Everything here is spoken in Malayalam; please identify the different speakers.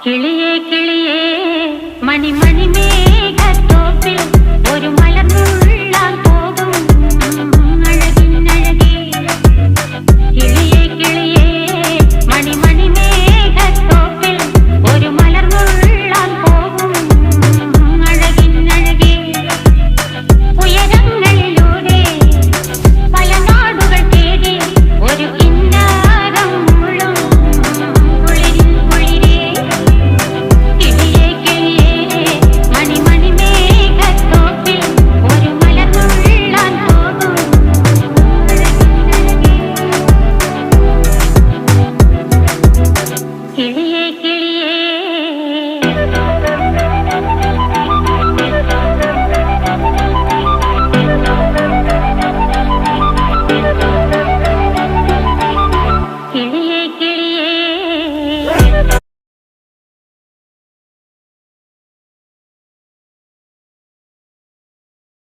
Speaker 1: കിളിയേ കിളിയേ മണിമണി മേഘത്തോപ്പിൽ ഒരു മലർന്നുള്ളാൻ പോകും അഴകിനഴകേ. കിളിയേ കിളിയേ മണിമണി മേഘത്തോപ്പിൽ ഒരു മലർന്നുള്ളാൻ പോകും അഴകിനഴകേ. ഉയരങ്ങളിലൂടെ പല നാടുകൾ തേടി ഒരു കിന്നാരം മുള്ളും കുളിരിൻ കുളിരേ. കിളിയേ കിളിയേ മണിമണി മേഘത്തോപ്പിൽ ഒരു മലർന്നുള്ളാൻ പോകും അഴകിനഴകേ. കിളിയേ